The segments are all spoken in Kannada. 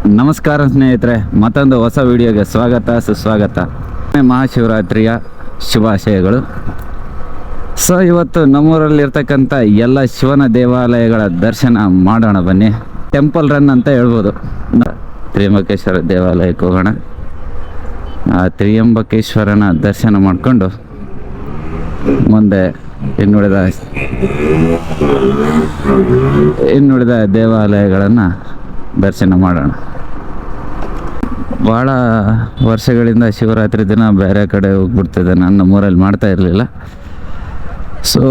ನಮಸ್ಕಾರ ಸ್ನೇಹಿತರೆ, ಮತ್ತೊಂದು ಹೊಸ ವಿಡಿಯೋಗೆ ಸುಸ್ವಾಗತ. ಮಹಾಶಿವರಾತ್ರಿಯ ಶುಭಾಶಯಗಳು. ಸೊ ಇವತ್ತು ನಮ್ಮೂರಲ್ಲಿರ್ತಕ್ಕಂಥ ಎಲ್ಲ ಶಿವನ ದೇವಾಲಯಗಳ ದರ್ಶನ ಮಾಡೋಣ ಬನ್ನಿ. ಟೆಂಪಲ್ ರನ್ ಅಂತ ಹೇಳ್ಬೋದು. ತ್ರಿಯಂಬಕೇಶ್ವರ ದೇವಾಲಯಕ್ಕೆ ಹೋಗೋಣ. ಆ ತ್ರಿಯಂಬಕೇಶ್ವರನ ದರ್ಶನ ಮಾಡಿಕೊಂಡು ಮುಂದೆ ಇನ್ನುಳಿದ ದೇವಾಲಯಗಳನ್ನು ದರ್ಶನ ಮಾಡೋಣ. ಭಾಳ ವರ್ಷಗಳಿಂದ ಶಿವರಾತ್ರಿ ದಿನ ಬೇರೆ ಕಡೆ ಹೋಗ್ಬಿಡ್ತಿದ್ದೆ, ನಾನು ನಮ್ಮೂರಲ್ಲಿ ಮಾಡ್ತಾ ಇರಲಿಲ್ಲ. ಸೊ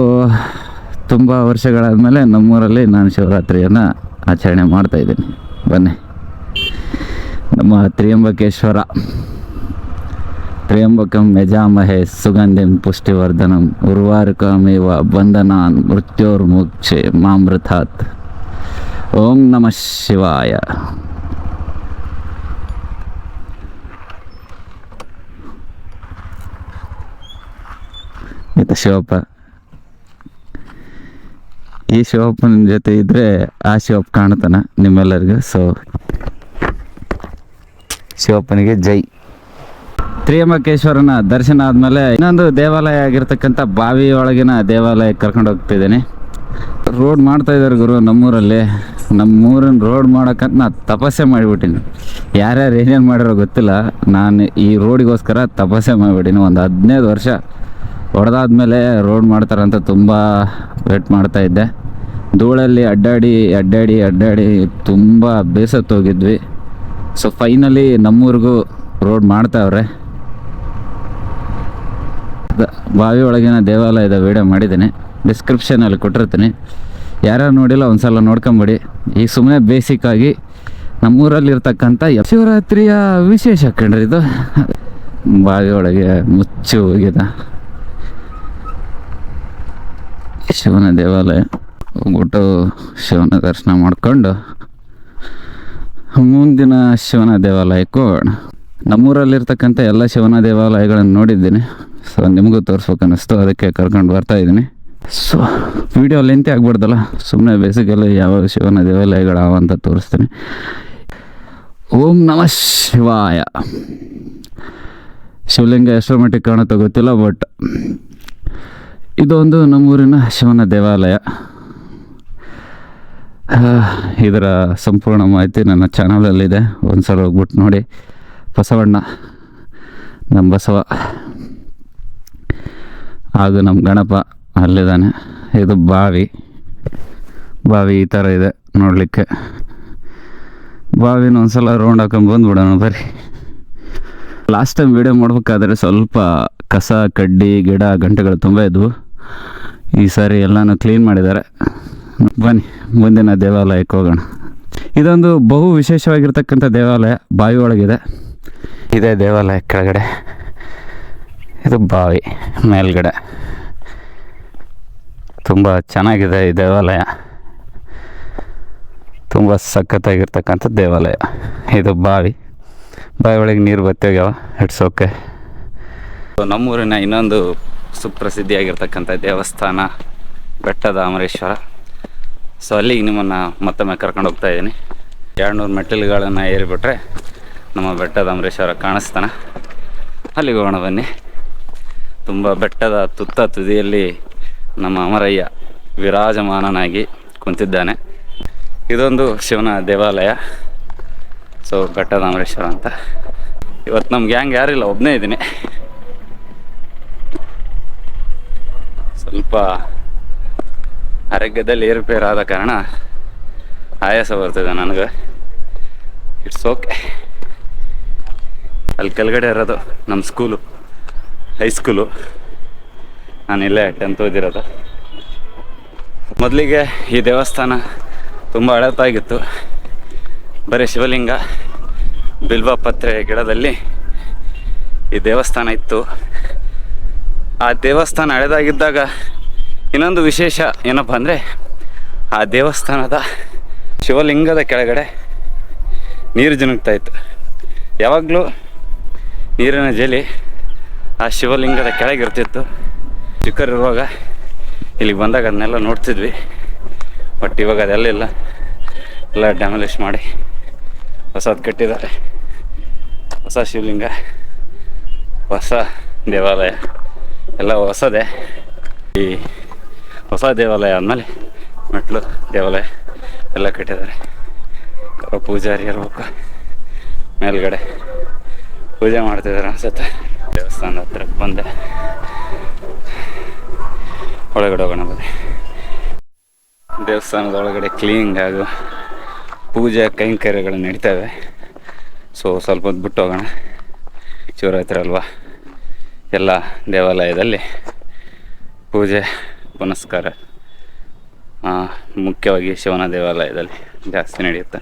ತುಂಬ ವರ್ಷಗಳಾದಮೇಲೆ ನಮ್ಮೂರಲ್ಲಿ ನಾನು ಶಿವರಾತ್ರಿಯನ್ನು ಆಚರಣೆ ಮಾಡ್ತಾಯಿದ್ದೀನಿ. ಬನ್ನಿ, ನಮ್ಮ ತ್ರ್ಯಂಬಕಂ ಯಜಾಮಹೇ ಸುಗಂಧಿಂ ಪುಷ್ಟಿವರ್ಧನಂ ಉರ್ವಾರುಕಮೇವ ಬಂಧನಾನ್ ಮೃತ್ಯೋರ್ಮುಕ್ಷೆ ಮಾಮೃತಾತ್. ಓಂ ನಮಃ ಶಿವಾಯ. ಇದು ಶಿವಪ್ಪ. ಈ ಶಿವಪ್ಪನ ಜೊತೆ ಇದ್ರೆ ಆ ಶಿವಪ್ಪ ಕಾಣ್ತಾನ ನಿಮ್ಮೆಲ್ಲರಿಗೂ. ಸೊ ಶಿವಪ್ಪನಿಗೆ ಜೈ. ತ್ರಿಯಂಬಕೇಶ್ವರನ ದರ್ಶನ ಆದಮೇಲೆ ಇನ್ನೊಂದು ದೇವಾಲಯ ಆಗಿರ್ತಕ್ಕಂಥ ಬಾವಿ ಒಳಗಿನ ದೇವಾಲಯಕ್ಕೆ ಕರ್ಕೊಂಡು ಹೋಗ್ತಿದ್ದೀನಿ. ರೋಡ್ ಮಾಡ್ತಾ ಇದ್ದಾರೆ ಗುರು ನಮ್ಮೂರಲ್ಲಿ. ನಮ್ಮೂರನ್ನ ರೋಡ್ ಮಾಡೋಕ್ಕಂತ ನಾನು ತಪಸ್ಸೆ ಮಾಡಿಬಿಟ್ಟಿನಿ. ಯಾರ್ಯಾರು ಏನೇನು ಮಾಡಿರೋ ಗೊತ್ತಿಲ್ಲ, ನಾನು ಈ ರೋಡಿಗೋಸ್ಕರ ತಪಸ್ಸೆ ಮಾಡಿಬಿಟ್ಟಿನಿ. ಒಂದು 15 ವರ್ಷ ಹೊಡೆದಾದ್ಮೇಲೆ ರೋಡ್ ಮಾಡ್ತಾರಂತ ತುಂಬ ವೇಟ್ ಮಾಡ್ತಾಯಿದ್ದೆ. ಧೂಳಲ್ಲಿ ಅಡ್ಡಾಡಿ ತುಂಬ ಬೇಸತ್ತೋಗಿದ್ವಿ. ಸೊ ಫೈನಲಿ ನಮ್ಮೂರಿಗೂ ರೋಡ್ ಮಾಡ್ತಾವ್ರೆ. ಬಾವಿ ಒಳಗಿನ ದೇವಾಲಯದ ವಿಡಿಯೋ ಮಾಡಿದ್ದೀನಿ, ಡಿಸ್ಕ್ರಿಪ್ಷನಲ್ಲಿ ಕೊಟ್ಟಿರ್ತೀನಿ. ಯಾರ್ಯಾರು ನೋಡಿಲ್ಲ ಒಂದ್ಸಲ ನೋಡ್ಕೊಂಬಿಡಿ. ಈಗ ಸುಮ್ಮನೆ ಬೇಸಿಕ್ಕಾಗಿ ನಮ್ಮೂರಲ್ಲಿರ್ತಕ್ಕಂಥ ಶಿವರಾತ್ರಿಯ ವಿಶೇಷ ಕಣ್ರಿ ಇದು. ಬಾವಿ ಒಳಗೆ ಮುಚ್ಚಿ ಹೋಗಿದೆ ಶಿವನ ದೇವಾಲಯ. ಹೋಗ್ಬಿಟ್ಟು ಶಿವನ ದರ್ಶನ ಮಾಡಿಕೊಂಡು ಮುಂದಿನ ಶಿವನ ದೇವಾಲಯಕ್ಕೆ ಹೋಗೋಣ. ನಮ್ಮೂರಲ್ಲಿರ್ತಕ್ಕಂಥ ಎಲ್ಲ ಶಿವನ ದೇವಾಲಯಗಳನ್ನು ನೋಡಿದ್ದೀನಿ. ಸೊ ನಿಮಗೂ ತೋರಿಸ್ಬೇಕು ಅನ್ನಿಸ್ತು, ಅದಕ್ಕೆ ಕರ್ಕೊಂಡು ಬರ್ತಾಯಿದ್ದೀನಿ. ಸೊ ವಿಡಿಯೋ ಲೆಂತಿ ಆಗ್ಬಿಡ್ದಲ್ಲ, ಸುಮ್ಮನೆ ಬೇಸಿಕಲ್ಲಿ ಯಾವ ಶಿವನ ದೇವಾಲಯಗಳಾವ ಅಂತ ತೋರಿಸ್ತೀನಿ. ಓಂ ನಮಃ ಶಿವಾಯ. ಶಿವಲಿಂಗ ಎಷ್ಟರ ಮಟ್ಟಿಗೆ ಕಾಣುತ್ತೋ ಗೊತ್ತಿಲ್ಲ, ಬಟ್ ಇದೊಂದು ನಮ್ಮೂರಿನ ಶಿವನ ದೇವಾಲಯ. ಇದರ ಸಂಪೂರ್ಣ ಮಾಹಿತಿ ನನ್ನ ಚಾನಲಲ್ಲಿದೆ, ಒಂದು ಸಲ ಹೋಗ್ಬಿಟ್ಟು ನೋಡಿ. ಬಸವಣ್ಣ, ನಮ್ಮ ಬಸವ ಹಾಗೂ ನಮ್ಮ ಗಣಪ ಅಲ್ಲಿದ್ದಾನೆ. ಇದು ಬಾವಿ ಈ ಥರ ಇದೆ ನೋಡಲಿಕ್ಕೆ. ಬಾವಿನ ಒಂದು ಸಲ ರೌಂಡ್ ಹಾಕೊಂಡು ಬಂದುಬಿಡೋಣ ಬರ್ರಿ. ಲಾಸ್ಟ್ ಟೈಮ್ ವೀಡಿಯೋ ಮಾಡ್ಬೇಕಾದ್ರೆ ಸ್ವಲ್ಪ ಕಸ ಕಡ್ಡಿ ಗಿಡ ಗಂಟೆಗಳು ತುಂಬ ಇದ್ವು. ಈ ಸಾರಿ ಎಲ್ಲನೂ ಕ್ಲೀನ್ ಮಾಡಿದ್ದಾರೆ. ಬನ್ನಿ ಮುಂದಿನ ದೇವಾಲಯಕ್ಕೆ ಹೋಗೋಣ. ಇದೊಂದು ಬಹು ವಿಶೇಷವಾಗಿರ್ತಕ್ಕಂಥ ದೇವಾಲಯ, ಬಾವಿ ಒಳಗಿದೆ. ಇದೇ ದೇವಾಲಯ ಕೆಳಗಡೆ, ಇದು ಬಾವಿ ಮೇಲ್ಗಡೆ. ತುಂಬ ಚೆನ್ನಾಗಿದೆ ಈ ದೇವಾಲಯ, ತುಂಬ ಸಖತ್ತಾಗಿರ್ತಕ್ಕಂಥ ದೇವಾಲಯ. ಇದು ಬಾವಿ ಒಳಗೆ ನೀರು ಬತ್ತೋಗ್ಯಾವ. It's okay. ನಮ್ಮೂರಿನ ಇನ್ನೊಂದು ಸುಪ್ರಸಿದ್ಧಿಯಾಗಿರ್ತಕ್ಕಂಥ ದೇವಸ್ಥಾನ ಬೆಟ್ಟದ ಅಮರೇಶ್ವರ. ಸೊ ಅಲ್ಲಿಗೆ ನಿಮ್ಮನ್ನು ಮತ್ತೊಮ್ಮೆ ಕರ್ಕೊಂಡು ಹೋಗ್ತಾ ಇದ್ದೀನಿ. 200 ಮೆಟ್ಟಿಲುಗಳನ್ನು ಏರಿಬಿಟ್ರೆ ನಮ್ಮ ಬೆಟ್ಟದ ಅಮರೇಶ್ವರ ಕಾಣಿಸ್ತಾನೆ. ಅಲ್ಲಿಗೆ ಹೋಗೋಣ ಬನ್ನಿ. ತುಂಬ ಬೆಟ್ಟದ ತುದಿಯಲ್ಲಿ ನಮ್ಮ ಅಮರಯ್ಯ ವಿರಾಜಮಾನನಾಗಿ ಕುಂತಿದ್ದಾನೆ. ಇದೊಂದು ಶಿವನ ದೇವಾಲಯ. ಸೊ ಬೆಟ್ಟದ ಅಮರೇಶ್ವರ ಅಂತ. ಇವತ್ತು ನಮ್ಮ ಗ್ಯಾಂಗ್ ಯಾರಿಲ್ಲ, ಒಬ್ಬನೇ ಇದ್ದೀನಿ. ಸ್ವಲ್ಪ ಆರೋಗ್ಯದಲ್ಲಿ ಏರುಪೇರಾದ ಕಾರಣ ಆಯಾಸ ಬರ್ತಿದೆ ನನಗೆ. It's okay. ಅಲ್ಲಿ ಕೆಳಗಡೆ ಇರೋದು ನಮ್ಮ ಸ್ಕೂಲು, ಹೈಸ್ಕೂಲು. ನಾನಿಲ್ಲೇ 10th ಓದಿರೋದು. ಮೊದಲಿಗೆ ಈ ದೇವಸ್ಥಾನ ತುಂಬ ಹಳತಾಗಿತ್ತು. ಬರೀ ಶಿವಲಿಂಗ, ಬಿಲ್ವಪತ್ರೆ ಗಿಡದಲ್ಲಿ ಈ ದೇವಸ್ಥಾನ ಇತ್ತು. ಆ ದೇವಸ್ಥಾನ ಹಳೆದಾಗಿದ್ದಾಗ ಇನ್ನೊಂದು ವಿಶೇಷ ಏನಪ್ಪ ಅಂದರೆ, ಆ ದೇವಸ್ಥಾನದ ಶಿವಲಿಂಗದ ಕೆಳಗಡೆ ನೀರು ಜಿನುಗ್ತಾ ಇತ್ತು. ಯಾವಾಗಲೂ ನೀರಿನ ಜಲಿ ಆ ಶಿವಲಿಂಗದ ಕೆಳಗಿರ್ತಿತ್ತು. ಚಿಕ್ಕರಿರುವಾಗ ಇಲ್ಲಿಗೆ ಬಂದಾಗ ಅದನ್ನೆಲ್ಲ ನೋಡ್ತಿದ್ವಿ. ಬಟ್ ಇವಾಗ ಅದೆಲ್ಲ ಇಲ್ಲ, ಎಲ್ಲ ಡ್ಯಾಮಲಿಶ್ ಮಾಡಿ ಹೊಸದು ಕಟ್ಟಿದ್ದಾರೆ, ಹೊಸ ಶಿವಲಿಂಗ, ಹೊಸ ದೇವಾಲಯ, ಎಲ್ಲ ಹೊಸದೇ. ಈ ಹೊಸ ದೇವಾಲಯ ಆದಮೇಲೆ ಮೆಟ್ಲು ದೇವಾಲಯ ಎಲ್ಲ ಕಟ್ಟಿದ್ದಾರೆ. ಪೂಜಾರಿ ಇರ್ಬೇಕು, ಮೇಲ್ಗಡೆ ಪೂಜೆ ಮಾಡ್ತಿದ್ದಾರೆ ಅನ್ಸುತ್ತೆ. ದೇವಸ್ಥಾನದ ಹತ್ರ ಬಂದೆ, ಒಳಗಡೆ ಹೋಗೋಣ ಬನ್ನಿ. ದೇವಸ್ಥಾನದ ಒಳಗಡೆ ಕ್ಲೀನಿಂಗ್ ಹಾಗೂ ಪೂಜೆ ಕೈಂಕರ್ಯಗಳು ನಡೀತವೆ. ಸೊ ಸ್ವಲ್ಪ ಹೊತ್ತು ಬಿಟ್ಟು ಹೋಗೋಣ. ಶಿವರಾತ್ರಿ ಅಲ್ವಾ, ಎಲ್ಲ ದೇವಾಲಯದಲ್ಲಿ ಪೂಜೆ ಪುನಸ್ಕಾರ ಮುಖ್ಯವಾಗಿ ಶಿವನ ದೇವಾಲಯದಲ್ಲಿ ಜಾಸ್ತಿ ನಡೆಯುತ್ತೆ.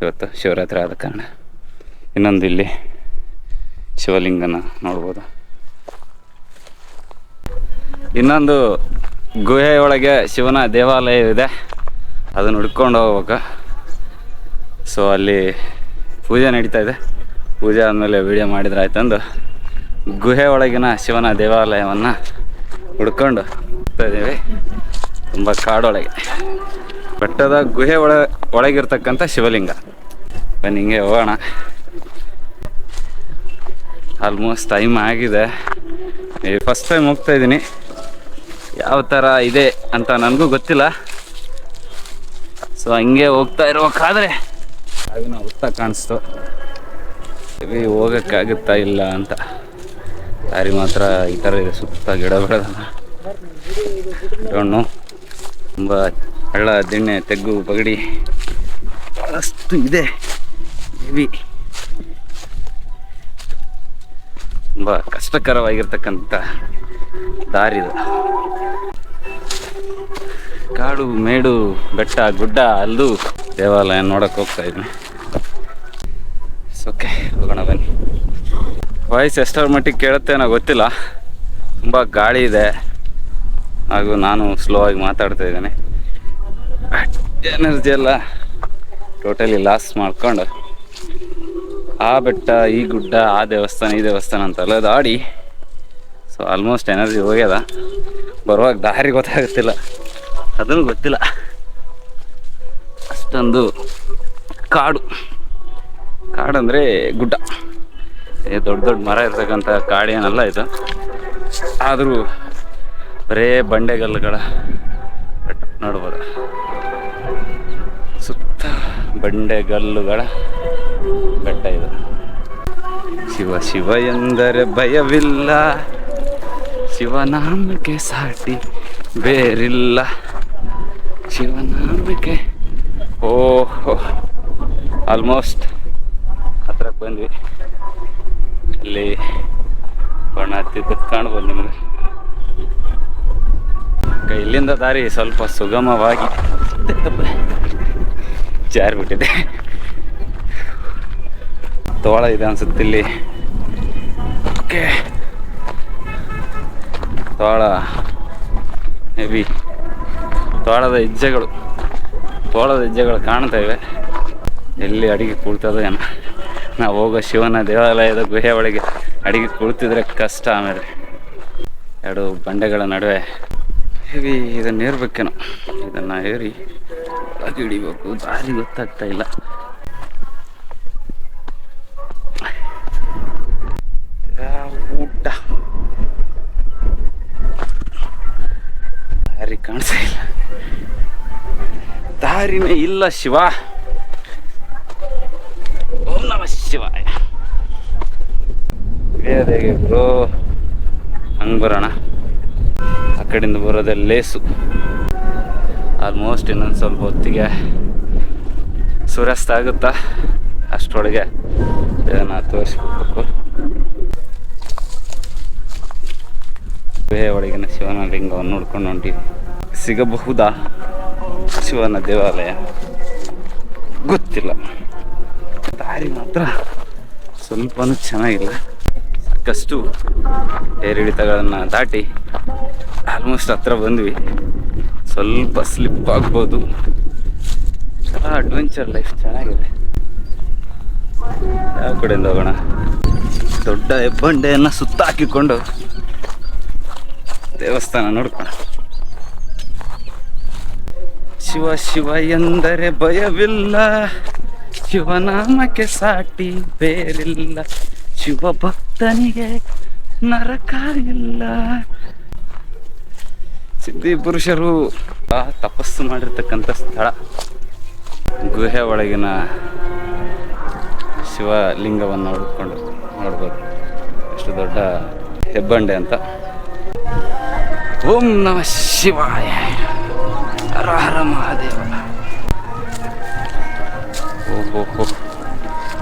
ಇವತ್ತು ಶಿವರಾತ್ರಿ ಆದ ಕಾರಣ ಇನ್ನೊಂದು ಇಲ್ಲಿ ಶಿವಲಿಂಗನ ನೋಡ್ಬೋದು. ಇನ್ನೊಂದು ಗುಹೆಯೊಳಗೆ ಶಿವನ ದೇವಾಲಯ ಇದೆ, ಅದನ್ನು ಹುಡ್ಕೊಂಡು ಹೋಗ್ಬೇಕು. ಸೊ ಅಲ್ಲಿ ಪೂಜೆ ನಡೀತಾ ಇದೆ, ಪೂಜೆ ಆದಮೇಲೆ ವಿಡಿಯೋ ಮಾಡಿದ್ರೆ ಆಯ್ತಂದು ಗುಹೆ ಒಳಗಿನ ಶಿವನ ದೇವಾಲಯವನ್ನು ಹುಡ್ಕೊಂಡು ಹೋಗ್ತಾ ಇದ್ದೀವಿ. ತುಂಬ ಕಾಡೊಳಗೆ, ಬೆಟ್ಟದ ಗುಹೆ ಒಳಗಿರ್ತಕ್ಕಂಥ ಶಿವಲಿಂಗ. ಬನ್ನಿ ಹಿಂಗೆ ಹೋಗೋಣ. ಆಲ್ಮೋಸ್ಟ್ ಟೈಮ್ ಆಗಿದೆ. ಫಸ್ಟ್ ಟೈಮ್ ಹೋಗ್ತಾ ಇದ್ದೀನಿ, ಯಾವ ಥರ ಇದೆ ಅಂತ ನನಗೂ ಗೊತ್ತಿಲ್ಲ. ಸೊ ಹಂಗೆ ಹೋಗ್ತಾ ಇರ್ಬೇಕಾದ್ರೆ ಅದನ್ನ ಹುತ್ತ ಕಾಣಿಸ್ತು. ಹೋಗೋಕ್ಕಾಗುತ್ತಾ ಇಲ್ಲ ಅಂತ. ದಾರಿ ಮಾತ್ರ ಈ ಥರ ಇದೆ, ಸುತ್ತ ಗಿಡ ಬೆಳೆದಲ್ಲ. ಡೋಣ್ಣು ತುಂಬ ಹಳ್ಳ ದಿಣ್ಣೆ ತೆಗ್ಗು ಬಗಡಿ ಭಾಳಷ್ಟು ಇದೆ. ಹೆವಿ, ತುಂಬ ಕಷ್ಟಕರವಾಗಿರ್ತಕ್ಕಂಥ ದಾರಿ ಇದು. ಕಾಡು ಮೇಡು ಬೆಟ್ಟ ಗುಡ್ಡ ಅಲ್ಲೂ ದೇವಾಲಯ ನೋಡೋಕೆ ಹೋಗ್ತಾ ಇದ್ದೀನಿ. ಓಕೆ, ಹೋಗೋಣ ಬನ್ನಿ. ವಾಯ್ಸ್ ಎಷ್ಟರ ಮಟ್ಟಿಗೆ ಕೇಳುತ್ತೆ ಅನ್ನೋ ಗೊತ್ತಿಲ್ಲ, ತುಂಬ ಗಾಳಿ ಇದೆ ಹಾಗೂ ನಾನು ಸ್ಲೋ ಆಗಿ ಮಾತಾಡ್ತಾ ಇದ್ದೇನೆ. ಎನರ್ಜಿ ಎಲ್ಲ ಟೋಟಲಿ ಲಾಸ್ ಮಾಡ್ಕೊಂಡು ಆ ಬೆಟ್ಟ ಈ ಗುಡ್ಡ ಆ ದೇವಸ್ಥಾನ ಈ ದೇವಸ್ಥಾನ ಅಂತ ಅಲ್ಲದಾಡಿ ಸೊ ಆಲ್ಮೋಸ್ಟ್ ಎನರ್ಜಿ ಹೋಗ್ಯದ. ಬರುವಾಗ ದಾರಿ ಗೊತ್ತಾಗುತ್ತಿಲ್ಲ, ಅದನ್ನು ಗೊತ್ತಿಲ್ಲ. ಅಷ್ಟೊಂದು ಕಾಡು, ಕಾಡಂದರೆ ಗುಡ್ಡ, ದೊಡ್ಡ ದೊಡ್ಡ ಮರ ಇರ್ತಕ್ಕಂಥ ಕಾಡೇನಲ್ಲ ಇದು. ಆದರೂ ಬರೇ ಬಂಡೆಗಲ್ಲುಗಳ ಬೆಟ್ಟ ನೋಡ್ಬೋದು. ಸುತ್ತ ಬಂಡೆಗಲ್ಲುಗಳ ಬೆಟ್ಟ ಇದು. ಶಿವ ಶಿವ ಎಂದರೆ ಭಯವಿಲ್ಲ, ಶಿವನಾಮಕ್ಕೆ ಸಾಟಿ ಬೇರಿಲ್ಲ, ಶಿವನಾಮಕ್ಕೆ. ಓಹೋ, ಆಲ್ಮೋಸ್ಟ್ ಹತ್ರಕ್ಕೆ ಬಂದ್ವಿ. ಅಲ್ಲಿ ಬಣ್ಣ ಹತ್ತಿದ್ದು ಕಾಣ್ಬೋದು ನಿಮಗೆ. ಇಲ್ಲಿಂದ ದಾರಿ ಸ್ವಲ್ಪ ಸುಗಮವಾಗಿ ಜಾರಿಬಿಟ್ಟಿದೆ. ತೋಳ ಇದೆ ಅನ್ಸುತ್ತೆ ಇಲ್ಲಿ. ಓಕೆ, ತೋಳ ಹೆವಿ. ತೋಳದ ಹೆಜ್ಜೆಗಳು ಕಾಣ್ತಾ ಇವೆ. ಎಲ್ಲಿ ಅಡಿಗೆ ಕೂಳ್ತದೋ ಏನೋ. ನಾವು ಹೋಗೋ ಶಿವನ ದೇವಾಲಯದ ಗುಹೆ ಒಳಗೆ ಅಡಿಗೆ ಕುಳಿತಿದ್ರೆ ಕಷ್ಟ. ಆಮೇಲೆ ಎರಡು ಬಂಡೆಗಳ ನಡುವೆ ಹೇಗೆ ಇದನ್ನು ಏರ್ಬೇಕೇನೋ, ಇದನ್ನು ಏರಿ ಒಳಗೆ ಹಿಡಿಬೇಕು. ದಾರಿ ಗೊತ್ತಾಗ್ತಾ ಇಲ್ಲ. ಊಟ ದಾರಿ ಕಾಣಿಸ್ತಾ ಇಲ್ಲ, ದಾರಿನೇ ಇಲ್ಲ. ಶಿವ, ಓಂ ನಮಃ ಶಿವಾಯ. ಹೇಗೆ ಬ್ರೋ, ಹಂಗೆ ಬರೋಣ. ಆ ಕಡೆಯಿಂದ ಬರೋದೇ ಲೇಸು. ಆಲ್ಮೋಸ್ಟ್ ಇನ್ನೊಂದು ಸ್ವಲ್ಪ ಹೊತ್ತಿಗೆ ಸೂರ್ಯಾಸ್ತ ಆಗುತ್ತಾ, ಅಷ್ಟರೊಳಗೆ ಇದನ್ನು ತೋರಿಸ್ಬಿಡ್ಬೇಕು. ಗುಹೆ ಒಳಗಿನ ಶಿವನ ಲಿಂಗವನ್ನು ನೋಡ್ಕೊಂಡು ಹೊಂಟಿವಿ. ಸಿಗಬಹುದಾ ಶಿವನ ದೇವಾಲಯ ಗೊತ್ತಿಲ್ಲ. ದಾರಿ ಮಾತ್ರ ಸ್ವಲ್ಪನೂ ಚೆನ್ನಾಗಿಲ್ಲ. ಸಾಕಷ್ಟು ಏರಿಳಿತಗಳನ್ನು ದಾಟಿ ಆಲ್ಮೋಸ್ಟ್ ಹತ್ರ ಬಂದ್ವಿ. ಸ್ವಲ್ಪ ಸ್ಲಿಪ್ ಆಗ್ಬೋದು. ಅಡ್ವೆಂಚರ್ ಲೈಫ್ ಚೆನ್ನಾಗಿದೆ. ಯಾವ ಕಡೆಯಿಂದ ಹೋಗೋಣ? ದೊಡ್ಡ ಹೆಬ್ಬಂಡೆಯನ್ನು ಸುತ್ತ ಹಾಕಿಕೊಂಡು ದೇವಸ್ಥಾನ ನೋಡ್ಕೋಣ. ಶಿವ ಶಿವ ಎಂದರೆ ಭಯವಿಲ್ಲ, ಶಿವನಾಮಕ್ಕೆ ಸಾಟಿ ಬೇರಿಲ್ಲ, ಶಿವ ಭಕ್ತನಿಗೆ ನರಕ ಇಲ್ಲ. ಸಿದ್ಧಿ ಪುರುಷರು ತಪಸ್ಸು ಮಾಡಿರ್ತಕ್ಕಂಥ ಸ್ಥಳ, ಗುಹೆ ಒಳಗಿನ ಶಿವಲಿಂಗವನ್ನು ನೋಡ್ಕೊಂಡು ನೋಡ್ಬೋದು ಎಷ್ಟು ದೊಡ್ಡ ಹೆಬ್ಬಂಡೆ ಅಂತ. ಓಂ ನಮ ಶಿವಾಯ, ಹರ ಹರ ಮಹಾದೇವ. ಓಹೋ,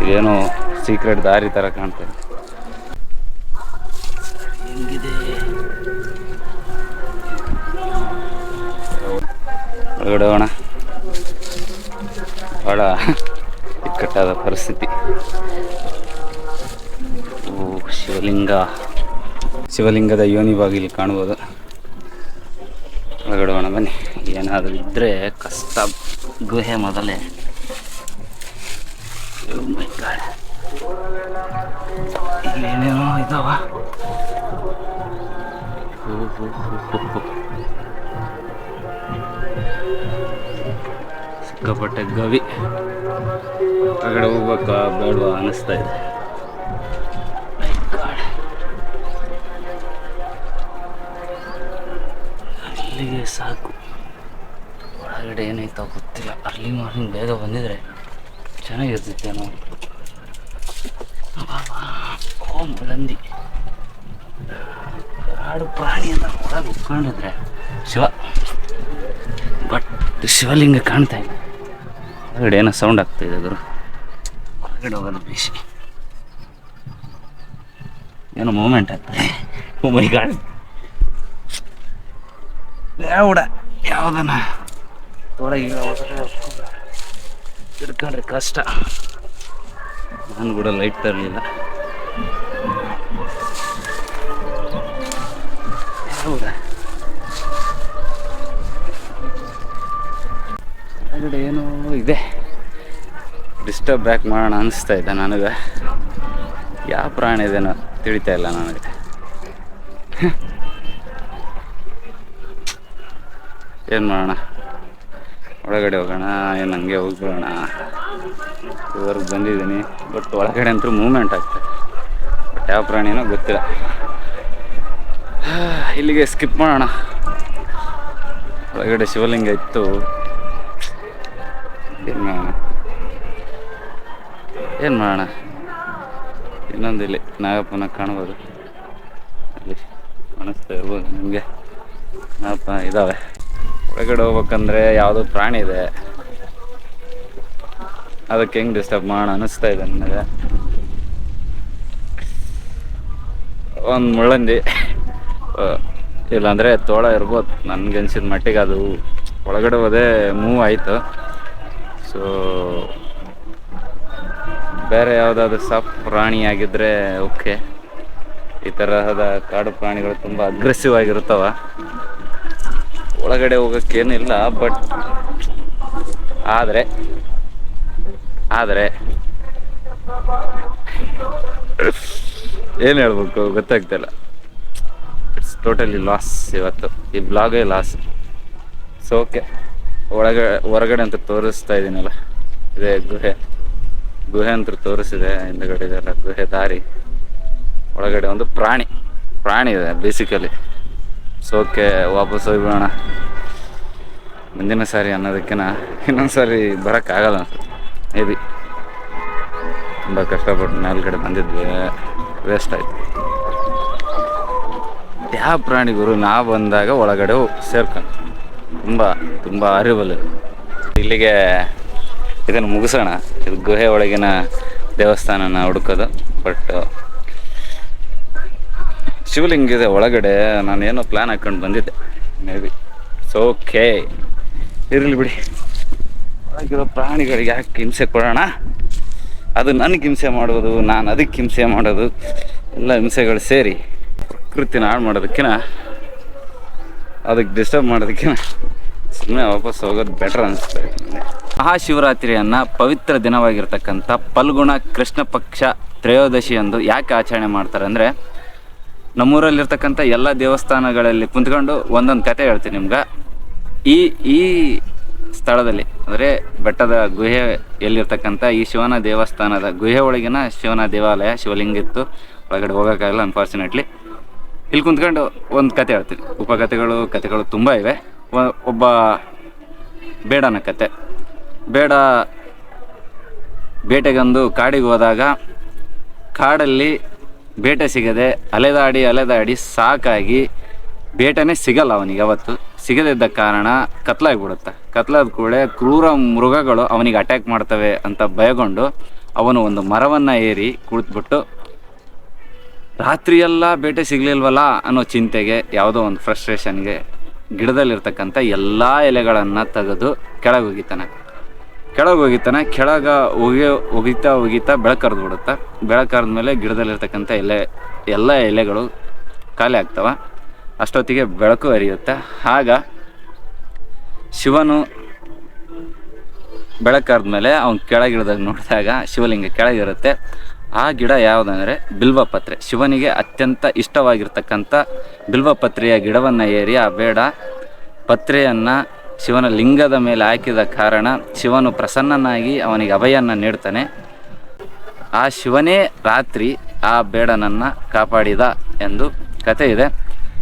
ಇದೇನೋ ಸೀಕ್ರೆಟ್ ದಾರಿ ಥರ ಕಾಣ್ತದೆ. ಹೆಂಗಿದೆ ಒಳಗಡೆ ಹೋಗೋಣ. ಭಾಳ ಇಕ್ಕಟ್ಟಾದ ಪರಿಸ್ಥಿತಿ. ಓ ಶಿವಲಿಂಗದ ಯೋನಿ ಬಾಗಿಲು ಕಾಣ್ಬೋದು. ಒಳಗಡೆ ಹೋಗೋಣ ಬನ್ನಿ. ಏನಾದರೂ ಇದ್ದರೆ ಕಷ್ಟ. ಗುಹೆ ಮೊದಲೇ. ಇಲ್ಲೇನೇನೋ ಇದಾವ. ಸಿಕ್ಕಾಪಟ್ಟೆ ಗವಿ. ಹೊರಗಡೆ ಹೋಗ್ಬೇಕಾ ಬೇಡವಾ ಅನ್ನಿಸ್ತಾ ಇದೆ. ಅಲ್ಲಿಗೆ ಸಾಕು. ಒಳಗಡೆ ಏನಾಯ್ತೋ ಗೊತ್ತಿಲ್ಲ. ಅರ್ಲಿ ಮಾರ್ನಿಂಗ್ ಬೇಗ ಬಂದಿದ್ರೆ ಚೆನ್ನಾಗಿರ್ತಿತ್ತೇನೋ. ಓ ಮುಲಂದಿ, ಕಾಡು ಪ್ರಾಣಿ ಅಂತ ಒಳಗೆ ಉಟ್ಕೊಂಡಿದ್ರೆ ಬಟ್ ಶಿವಲಿಂಗ ಕಾಣ್ತಾ ಇಲ್ಲ. ಹೊರಗಡೆ ಏನೋ ಸೌಂಡ್ ಆಗ್ತಾ ಇದೆ ಗುರು. ಹೊರಗಡೆ ಹೋಗೋದು ಬೇಸಿ. ಏನೋ ಮೂಮೆಂಟ್ ಆಗ್ತದೆ. ಓ ಮೈ ಗಾಡ್, ಯಾವುದನ್ನ ಒಳಗೆ ತಿರ್ಕೊಂಡ್ರೆ ಕಷ್ಟ. ನಾನು ಕೂಡ ಲೈಟ್ ತರಲಿಲ್ಲ. ಹೊರಗಡೆ ಏನೋ ಇದೆ. ಡಿಸ್ಟರ್ಬ್ ಬ್ಯಾಕ್ ಮಾಡೋಣ ಅನಿಸ್ತಾ ಇದೆ ನನಗೆ. ಯಾವ ಪ್ರಾಣಿ ಇದೇನೋ ತಿಳಿತಾ ಇಲ್ಲ ನನಗೆ. ಏನು ಮಾಡೋಣ, ಒಳಗಡೆ ಹೋಗೋಣ ಏನು ಹಂಗೆ ಹೋಗೋಣ. ಇದುವರೆಗೆ ಬಂದಿದ್ದೀನಿ, ಬಟ್ ಒಳಗಡೆ ಅಂತೂ ಮೂಮೆಂಟ್ ಆಗ್ತದೆ. ಬಟ್ ಯಾವ ಪ್ರಾಣಿನೋ ಗೊತ್ತಿಲ್ಲ. ಇಲ್ಲಿಗೆ ಸ್ಕಿಪ್ ಮಾಡೋಣ. ಒಳಗಡೆ ಶಿವಲಿಂಗ ಇತ್ತು. ಏನು ಮಾಡೋಣ. ಇನ್ನೊಂದು ಇಲ್ಲಿ ನಾಗಪ್ಪನ ಕಾಣ್ಬೋದು. ಅಲ್ಲಿ ಕಾಣಿಸ್ತಾ ಇರ್ಬೋದು ನಿಮಗೆ. ನಾಗಪ್ಪ ಇದ್ದಾವೆ. ಒಳಗಡೆ ಹೋಗ್ಬೇಕಂದ್ರೆ ಯಾವುದೋ ಪ್ರಾಣಿ ಇದೆ, ಅದಕ್ಕೆ ಹೆಂಗೆ ಡಿಸ್ಟರ್ಬ್ ಮಾಡೋಣ ಅನ್ನಿಸ್ತಾ ಇದೆ ನನಗೆ. ಒಂದು ಮುಳ್ಳಂದಿ, ಇಲ್ಲಾಂದರೆ ತೋಳ ಇರ್ಬೋದು. ನನಗೆ ಅನ್ಸಿದ ಮಟ್ಟಿಗೆ ಅದು ಒಳಗಡೆ ಹೋದೆ ಮೂವ್ ಆಯಿತು. ಸೊ ಬೇರೆ ಯಾವುದಾದ್ರು ಸಾಫ್ಟ್ ಪ್ರಾಣಿ ಆಗಿದ್ದರೆ ಓಕೆ. ಈ ತರಹದ ಕಾಡು ಪ್ರಾಣಿಗಳು ತುಂಬ ಅಗ್ರೆಸಿವ್ ಆಗಿರ್ತಾವ. ಒಳಗಡೆ ಹೋಗೋಕ್ಕೇನಿಲ್ಲ. ಬಟ್ ಆದರೆ ಏನು ಹೇಳ್ಬೇಕು ಗೊತ್ತಾಗ್ತಿಲ್ಲ. It's totally loss. ಇವತ್ತು ಈ ಬ್ಲಾಗೇ ಲಾಸ್. ಸೊ ಓಕೆ, ಹೊರಗಡೆ ಅಂತ ತೋರಿಸ್ತಾ ಇದ್ದೀನಲ್ಲ, ಇದೇ ಗುಹೆ ಅಂತ ತೋರಿಸಿದೆ. ಹಿಂದಗಡೆ ಇದೆಲ್ಲ ಗುಹೆ ದಾರಿ. ಒಳಗಡೆ ಒಂದು ಪ್ರಾಣಿ ಇದೆ ಬೇಸಿಕಲಿ. ಸೊ ಓಕೆ, ವಾಪಸ್ ಹೋಗ್ಬಿಡೋಣ. ಮುಂದಿನ ಸಾರಿ ಅನ್ನೋದಕ್ಕಿಂತ ಇನ್ನೊಂದು ಸಾರಿ ಬರೋಕ್ಕಾಗಲ್ಲ ಅನ್ಸುತ್ತೆ. ಮೇ ಬಿ ತುಂಬ ಕಷ್ಟಪಟ್ಟು ಮೇಲ್ಗಡೆ ಬಂದಿದ್ವಿ, ವೇಸ್ಟ್ ಆಯಿತು. ಯಾವ ಪ್ರಾಣಿ ಗುರು, ನಾವು ಬಂದಾಗ ಒಳಗಡೆ ಸೇರ್ಕೊಂಡು ತುಂಬ ಅರಿಬಲ್. ಇಲ್ಲಿಗೆ ಇದನ್ನು ಮುಗಿಸೋಣ. ಇದು ಗುಹೆ ಒಳಗಿನ ದೇವಸ್ಥಾನನ ಹುಡುಕೋದು. ಬಟ್ ಶಿವಲಿಂಗ ಇದೆ ಒಳಗಡೆ. ನಾನೇನೋ ಪ್ಲ್ಯಾನ್ ಹಾಕ್ಕೊಂಡು ಬಂದಿದ್ದೆ. ಮೇ ಬಿ ಸೊ ಓಕೆ, ಇರಲಿ ಬಿಡಿ. ಒಳಗಿರೋ ಪ್ರಾಣಿಗಳಿಗೆ ಯಾಕೆ ಹಿಂಸೆ ಕೊಡೋಣ. ಅದು ನನಗೆ ಹಿಂಸೆ ಮಾಡೋದು, ನಾನು ಅದಕ್ಕೆ ಹಿಂಸೆ ಮಾಡೋದು, ಎಲ್ಲ ಹಿಂಸೆಗಳು ಸೇರಿ ಪ್ರಕೃತಿನ ಹಾಳು ಮಾಡೋದಕ್ಕಿಂತ, ಅದಕ್ಕೆ ಡಿಸ್ಟರ್ಬ್ ಮಾಡೋದಕ್ಕಿಂತ ಸುಮ್ಮನೆ ವಾಪಸ್ ಹೋಗೋದು ಬೆಟರ್ ಅನಿಸ್ತದೆ. ಮಹಾಶಿವರಾತ್ರಿಯನ್ನು ಪವಿತ್ರ ದಿನವಾಗಿರ್ತಕ್ಕಂಥ ಫಲ್ಗುಣ ಕೃಷ್ಣ ಪಕ್ಷ ತ್ರಯೋದಶಿಯಂದು ಯಾಕೆ ಆಚರಣೆ ಮಾಡ್ತಾರೆ ಅಂದರೆ, ನಮ್ಮೂರಲ್ಲಿರ್ತಕ್ಕಂಥ ಎಲ್ಲ ದೇವಸ್ಥಾನಗಳಲ್ಲಿ ಕುಂತ್ಕೊಂಡು ಒಂದೊಂದು ಕತೆ ಹೇಳ್ತೀನಿ ನಿಮ್ಗೆ. ಈ ಸ್ಥಳದಲ್ಲಿ ಅಂದರೆ ಬೆಟ್ಟದ ಗುಹೆ ಎಲ್ಲಿರ್ತಕ್ಕಂಥ ಈ ಶಿವನ ದೇವಸ್ಥಾನದ ಗುಹೆ ಒಳಗಿನ ಶಿವನ ದೇವಾಲಯ ಶಿವಲಿಂಗ ಇತ್ತು. ಒಳಗಡೆ ಹೋಗೋಕ್ಕಾಗಲ್ಲ ಅನ್ಫಾರ್ಚುನೇಟ್ಲಿ. ಇಲ್ಲಿ ಕುಂತ್ಕೊಂಡು ಒಂದು ಕತೆ ಹೇಳ್ತೀನಿ. ಕತೆಗಳು ತುಂಬ ಇವೆ. ಒಬ್ಬ ಬೇಡನ ಕತೆ. ಬೇಡ ಬೇಟೆಗಂದು ಕಾಡಿಗೆ ಹೋದಾಗ ಕಾಡಲ್ಲಿ ಬೇಟೆ ಸಿಗದೆ ಅಲೆದಾಡಿ ಸಾಕಾಗಿ ಬೇಟೆನೇ ಸಿಗಲ್ಲ ಅವನಿಗೆ. ಅವತ್ತು ಸಿಗದಿದ್ದ ಕಾರಣ ಕತ್ಲಾಗಿಬಿಡುತ್ತೆ. ಕತ್ಲಾದ ಕೂಡಲೇ ಕ್ರೂರ ಮೃಗಗಳು ಅವನಿಗೆ ಅಟ್ಯಾಕ್ ಮಾಡ್ತವೆ ಅಂತ ಭಯಗೊಂಡು ಅವನು ಒಂದು ಮರವನ್ನು ಏರಿ ಕುಳಿತುಬಿಟ್ಟು ರಾತ್ರಿಯೆಲ್ಲ ಬೇಟೆ ಸಿಗಲಿಲ್ವಲ್ಲ ಅನ್ನೋ ಚಿಂತೆಗೆ, ಯಾವುದೋ ಒಂದು ಫ್ರಸ್ಟ್ರೇಷನ್ಗೆ ಗಿಡದಲ್ಲಿರ್ತಕ್ಕಂಥ ಎಲ್ಲ ಎಲೆಗಳನ್ನು ತೆಗೆದು ಕೆಳಗೆ ಹೋಗಿತಾನೆ. ಕೆಳಗೆ ಒಗಿತಾ ಬೆಳಕರ್ದು ಬಿಡುತ್ತೆ. ಬೆಳಕರ್ದ್ಮೇಲೆ ಗಿಡದಲ್ಲಿರ್ತಕ್ಕಂಥ ಎಲ್ಲ ಎಲೆಗಳು ಖಾಲಿ ಆಗ್ತವೆ. ಅಷ್ಟೊತ್ತಿಗೆ ಬೆಳಕು ಹರಿಯುತ್ತೆ. ಆಗ ಶಿವನು ಬೆಳಕರ್ದ್ಮೇಲೆ ಅವ್ನು ಕೆಳಗಿಳಿದಾಗ ನೋಡಿದಾಗ ಶಿವಲಿಂಗ ಕೆಳಗಿರುತ್ತೆ. ಆ ಗಿಡ ಯಾವುದಂದರೆ ಬಿಲ್ವಪತ್ರೆ. ಶಿವನಿಗೆ ಅತ್ಯಂತ ಇಷ್ಟವಾಗಿರ್ತಕ್ಕಂಥ ಬಿಲ್ವಪತ್ರೆಯ ಗಿಡವನ್ನು ಏರಿ ಆ ಬೇಡ ಪತ್ರೆಯನ್ನು ಶಿವನ ಲಿಂಗದ ಮೇಲೆ ಹಾಕಿದ ಕಾರಣ ಶಿವನು ಪ್ರಸನ್ನನಾಗಿ ಅವನಿಗೆ ಅಭಯನ್ನು ನೀಡ್ತಾನೆ. ಆ ಶಿವನೇ ರಾತ್ರಿ ಆ ಬೇಡನನ್ನು ಕಾಪಾಡಿದ ಎಂದು ಕಥೆ ಇದೆ.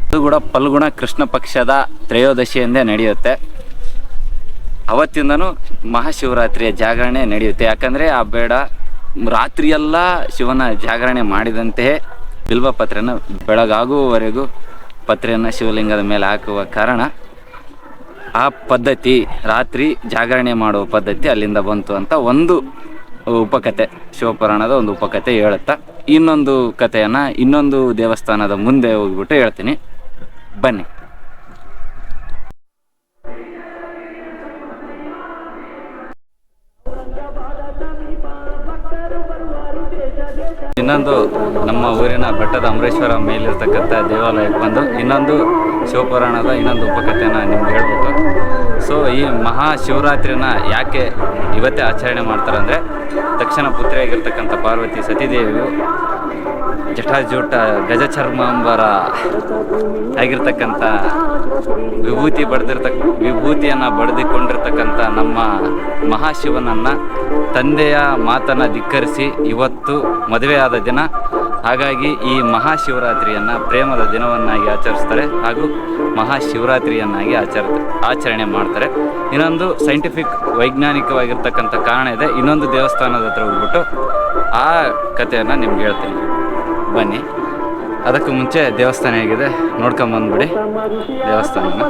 ಅದು ಕೂಡ ಫಲ್ಗುಣ ಕೃಷ್ಣ ಪಕ್ಷದ ತ್ರಯೋದಶಿಯಂದೇ ನಡೆಯುತ್ತೆ. ಅವತ್ತಿಂದನೂ ಮಹಾಶಿವರಾತ್ರಿಯ ಜಾಗರಣೆ ನಡೆಯುತ್ತೆ. ಯಾಕಂದರೆ ಆ ಬೇಡ ರಾತ್ರಿಯೆಲ್ಲ ಶಿವನ ಜಾಗರಣೆ ಮಾಡಿದಂತೆಯೇ ಬಿಲ್ವಪತ್ರೆಯನ್ನು ಬೆಳಗಾಗುವವರೆಗೂ ಪತ್ರೆಯನ್ನು ಶಿವಲಿಂಗದ ಮೇಲೆ ಹಾಕುವ ಕಾರಣ ಆ ಪದ್ಧತಿ, ರಾತ್ರಿ ಜಾಗರಣೆ ಮಾಡುವ ಪದ್ಧತಿ ಅಲ್ಲಿಂದ ಬಂತು ಅಂತ ಒಂದು ಉಪಕಥೆ, ಶಿವಪುರಾಣದ ಒಂದು ಉಪಕಥೆ ಹೇಳುತ್ತಾ ಇನ್ನೊಂದು ಕಥೆಯನ್ನು ಇನ್ನೊಂದು ದೇವಸ್ಥಾನದ ಮುಂದೆ ಹೋಗ್ಬಿಟ್ಟು ಹೇಳ್ತೀನಿ, ಬನ್ನಿ. ಇನ್ನೊಂದು ನಮ್ಮ ಊರಿನ ಬೆಟ್ಟದ ಅಮರೇಶ್ವರ ಮೇಲಿರ್ತಕ್ಕಂಥ ದೇವಾಲಯಕ್ಕೆ ಬಂದು ಇನ್ನೊಂದು ಶಿವಪುರಾಣದ ಇನ್ನೊಂದು ಉಪಕಥೆಯನ್ನು ನಿಮ್ಗೆ ಹೇಳ್ಬೇಕು. ಸೊ ಈ ಮಹಾಶಿವರಾತ್ರಿನ ಯಾಕೆ ಇವತ್ತೇ ಆಚರಣೆ ಮಾಡ್ತಾರೆ ಅಂದರೆ, ದಕ್ಷಿಣ ಪುತ್ರಿಯಾಗಿರ್ತಕ್ಕಂಥ ಪಾರ್ವತಿ ಸತೀದೇವಿಯು ಜಟಾಜೂಟ ಗಜಚರ್ಮಾಂಬರ ಆಗಿರ್ತಕ್ಕಂಥ ವಿಭೂತಿಯನ್ನು ಬಡಿದುಕೊಂಡಿರ್ತಕ್ಕಂಥ ನಮ್ಮ ಮಹಾಶಿವನನ್ನು ತಂದೆಯ ಮಾತನ್ನು ಧಿಕ್ಕರಿಸಿ ಇವತ್ತು ಮದುವೆಯಾದ ದಿನ. ಹಾಗಾಗಿ ಈ ಮಹಾಶಿವರಾತ್ರಿಯನ್ನು ಪ್ರೇಮದ ದಿನವನ್ನಾಗಿ ಆಚರಿಸ್ತಾರೆ ಹಾಗೂ ಮಹಾಶಿವರಾತ್ರಿಯನ್ನಾಗಿ ಆಚರಣೆ ಮಾಡ್ತಾರೆ. ಇನ್ನೊಂದು ಸೈಂಟಿಫಿಕ್ ವೈಜ್ಞಾನಿಕವಾಗಿರ್ತಕ್ಕಂಥ ಕಾರಣ ಇದೆ. ಇನ್ನೊಂದು ದೇವಸ್ಥಾನದ ಹತ್ರ ಹೋಗ್ಬಿಟ್ಟು ಆ ಕಥೆಯನ್ನು ನಿಮ್ಗೆ ಹೇಳ್ತೀನಿ, ಬನ್ನಿ. ಅದಕ್ಕೂ ಮುಂಚೆ ದೇವಸ್ಥಾನ ಹೇಗಿದೆ ನೋಡ್ಕೊಂಬಂದ್ಬಿಡಿ ದೇವಸ್ಥಾನನ.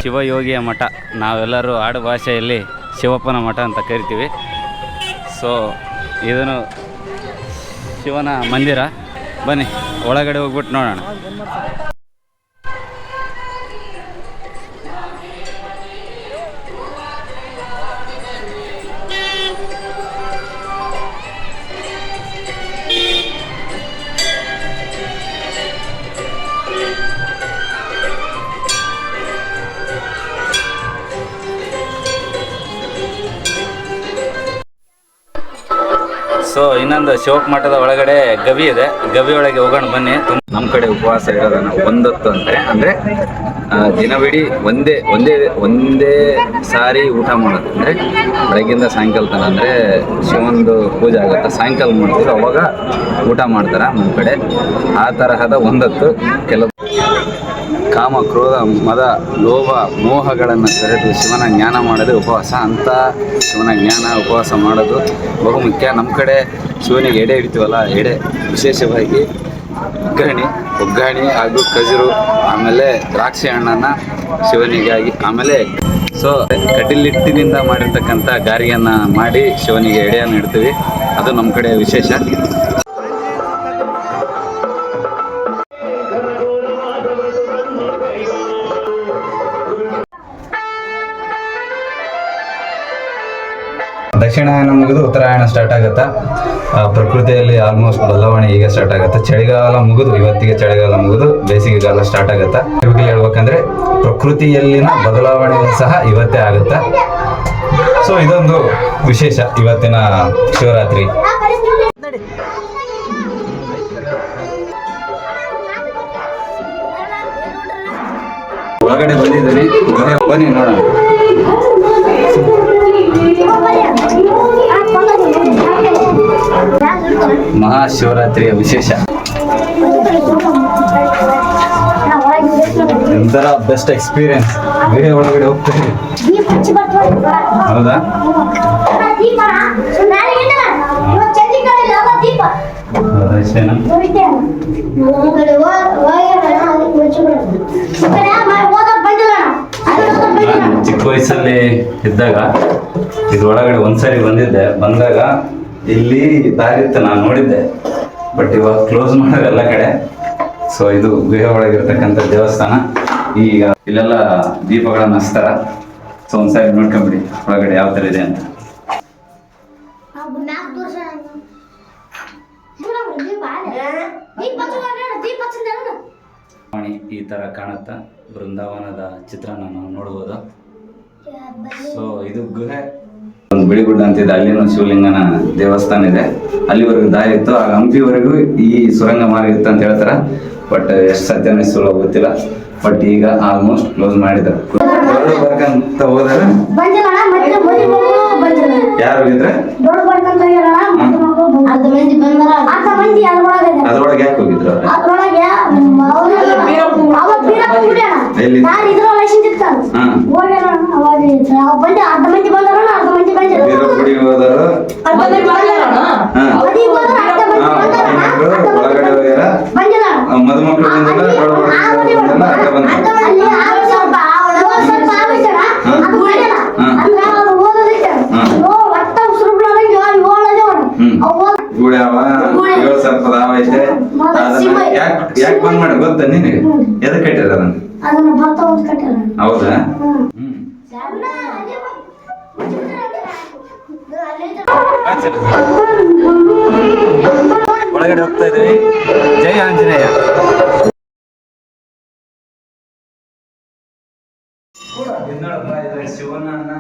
ಶಿವಯೋಗಿಯ ಮಠ, ನಾವೆಲ್ಲರೂ ಆಡು ಭಾಷೆಯಲ್ಲಿ ಶಿವಪ್ಪನ ಮಠ ಅಂತ ಕರಿತೀವಿ. ಸೊ ಇದನ್ನು ಶಿವನ ಮಂದಿರ. ಬನ್ನಿ ಒಳಗಡೆ ಹೋಗ್ಬಿಟ್ಟು ನೋಡೋಣ. ಸೊ ಇನ್ನೊಂದು ಶಿವಪ್ಪ ಮಠದ ಒಳಗಡೆ ಗವಿ ಇದೆ. ಗವಿ ಒಳಗೆ ಹೋಗೋಣ ಬನ್ನಿ. ನಮ್ಮ ಕಡೆ ಉಪವಾಸ ಇರೋದನ್ನ ಒಂದೊತ್ತು ಅಂತಾರೆ, ಅಂದರೆ ದಿನವಿಡೀ ಒಂದೇ ಸಾರಿ ಊಟ ಮಾಡೋದು. ಅಂದರೆ ಬೆಳಗ್ಗಿಂದ ಸಾಯಂಕಾಲ ತನಕ, ಅಂದರೆ ಶಿವನದು ಪೂಜೆ ಆಗುತ್ತೆ, ಸಾಯಂಕಾಲ ಮಾಡ್ತೀವಿ, ಅವಾಗ ಊಟ ಮಾಡ್ತಾರೆ ನಮ್ಮ ಕಡೆ. ಆ ತರಹದ ಒಂದೊತ್ತು ಕೆಲವು ಕಾಮ, ಕ್ರೋಧ, ಮದ, ಲೋಭ, ಮೋಹಗಳನ್ನು ತೊರೆದು ಶಿವನ ಜ್ಞಾನ ಮಾಡೋದು ಉಪವಾಸ. ಅಂತ ಶಿವನ ಜ್ಞಾನ ಉಪವಾಸ ಮಾಡೋದು ಬಹುಮುಖ್ಯ. ನಮ್ಮ ಕಡೆ ಶಿವನಿಗೆ ಎಡೆ ಇಡ್ತೀವಲ್ಲ, ಎಡೆ ವಿಶೇಷವಾಗಿ ಒಗ್ಗರಣೆ ಹಾಗೂ ಖಜೂರು, ಆಮೇಲೆ ದ್ರಾಕ್ಷಿ ಹಣ್ಣನ್ನು ಶಿವನಿಗಾಗಿ, ಆಮೇಲೆ ಕಟೀಲಿಟ್ಟಿನಿಂದ ಮಾಡಿರ್ತಕ್ಕಂಥ ಗಾರಿಯನ್ನು ಮಾಡಿ ಶಿವನಿಗೆ ಎಡೆಯನ್ನು ಇಡ್ತೀವಿ. ಅದು ನಮ್ಮ ಕಡೆ ವಿಶೇಷ. ದಕ್ಷಿಣಾಯನ ಮುಗಿದು ಉತ್ತರಾಯಣ ಸ್ಟಾರ್ಟ್ ಆಗುತ್ತಾ. ಪ್ರಕೃತಿಯಲ್ಲಿ ಆಲ್ಮೋಸ್ಟ್ ಬದಲಾವಣೆ ಈಗ ಸ್ಟಾರ್ಟ್ ಆಗುತ್ತೆ. ಚಳಿಗಾಲ ಮುಗಿದು ಇವತ್ತಿಗೆ ಚಳಿಗಾಲ ಮುಗಿದು ಬೇಸಿಗೆಗಾಲ ಸ್ಟಾರ್ಟ್ ಆಗುತ್ತಾ. ಇವಾಗ ಹೇಳ್ಬೇಕಂದ್ರೆ ಪ್ರಕೃತಿಯಲ್ಲಿನ ಬದಲಾವಣೆ ಸಹ ಇವತ್ತೇ ಆಗುತ್ತಾ. ಸೊ ಇದೊಂದು ವಿಶೇಷ ಇವತ್ತಿನ ಶಿವರಾತ್ರಿ. ಒಳಗಡೆ ಬಂದಿದ್ದೀನಿ, ಬನ್ನಿ ನೋಡೋಣ. ಮಹಾಶಿವರಾತ್ರಿಯ ವಿಶೇಷ ಒಂಥರ ಬೆಸ್ಟ್ ಎಕ್ಸ್ಪೀರಿಯನ್ಸ್. ಬೇರೆ ಒಳಗಡೆ ಹೋಗ್ತೀವಿ. ಹೌದಾ? ಅಷ್ಟೇನಾ? ಚಿಕ್ಕ ವಯಸ್ಸಲ್ಲಿ ಇದ್ದಾಗ ಇದ್ರೊಳಗಡೆ ಒಂದ್ಸರಿ ಬಂದಾಗ ಇಲ್ಲಿ ದಾರಿತ್ತು, ನಾನು ನೋಡಿದ್ದೆ. ಬಟ್ ಇವಾಗ ಕ್ಲೋಸ್ ಮಾಡೋದು ಎಲ್ಲ ಕಡೆ. ಸೊ ಇದು ಗುಹೆ ಒಳಗಿರ್ತಕ್ಕಂಥ ದೇವಸ್ಥಾನ. ಈಗ ಇಲ್ಲೆಲ್ಲ ದೀಪಗಳನ್ನ ಹಚ್ತಾರ. ಸೊ ಒಂದ್ಸರಿ ನೋಡ್ಕೊಂಬಿಡಿ ಒಳಗಡೆ ಯಾವ ಥರ ಇದೆ ಅಂತ. ಈ ತರ ಕಾಣುತ್ತಾ ಬೃಂದಾವನದ ಚಿತ್ರನ ನಾವು ನೋಡ್ಬೋದು. ಸೊ ಇದು ಗುಹೆ, ಒಂದು ಬಿಳಿಗುಡ್ಡ ಅಂತಿದೆ, ಅಲ್ಲಿನೂ ಶಿವಲಿಂಗನ ದೇವಸ್ಥಾನ ಇದೆ. ಅಲ್ಲಿವರೆಗೂ ದಾರಿ ಇತ್ತು, ಆ ಹಂಪಿವರೆಗೂ ಈ ಸುರಂಗ ಮಾರ್ಗ ಇತ್ತು ಅಂತ ಹೇಳ್ತಾರ. ಬಟ್ ಎಷ್ಟು ಸತ್ಯನೇ ಸುಳ್ಳು ಗೊತ್ತಿಲ್ಲ. ಬಟ್ ಈಗ ಆಲ್ಮೋಸ್ಟ್ ಕ್ಲೋಸ್ ಮಾಡಿದ್ರು. ಬರ್ಕಂತ ಹೋದ್ರೆ ಯಾರು ಹೋಗಿದ್ರೆ ಅದ್ರೊಳಗೆ ಯಾಕೆ ಹೋಗಿದ್ರು? ಗುಡಿ ಹೋದರು, ಒಳಗಡೆ ಹೋಗ್ಯಾರ, ಮದುಮಕ್ಳು ಗುಡಿ ಅವ 7 ಸರ್ಪದ ಹಾವ ಐತೆ. ಯಾಕೆ ಬಂದ್ ಮಾಡಿ ಗೊತ್ತಾ ನಿನಗೆ? ಎದಕ್ಕೆ ಕಟ್ಟಿರ ಅದನ್ನ? ಹೌದಾ? ಒಳಗಡೆ ಹೋಗ್ತಾ ಇದೀವಿ. ಜೈ ಆಂಜನೇಯ. ಶಿವನನ್ನ